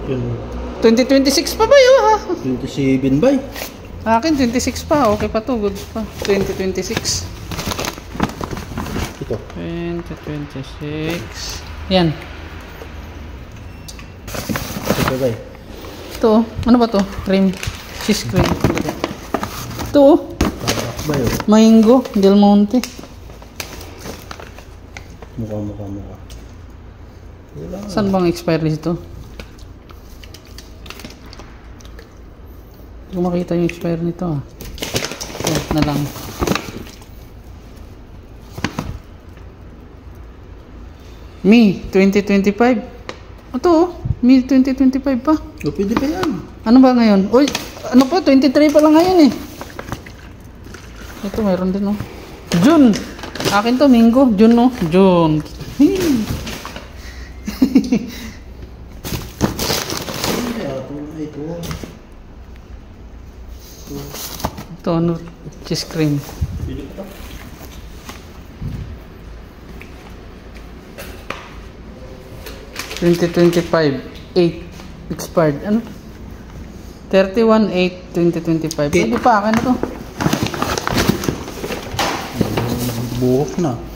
Yun. 2026 pa ba yun ha? 27 ba? Akin 26 pa, okay pa to, good pa. 2026. Ito. 2026. Yan. Ito ba? Ito, ano ba to? Cream. Cheese cream. Ito, Tabak ba yun? Mango, Del Monte. Mukha. Saan bang expiry ito? Hindi ko makita yung expiry nito ah. Ito na lang. Mi 2025. Ito oh, Mi 2025 pa. O, pwede pa yan. Ano ba ngayon? Uy, ano pa? 23 pa lang ngayon eh. Ito meron din oh. June. Akin to, Mingo. June oh. June. Ito ano? Cheese cream. Pwede pa. 2025 8 expired. Ano? 31/8/2025. Pwede pa akin to. Buhok na.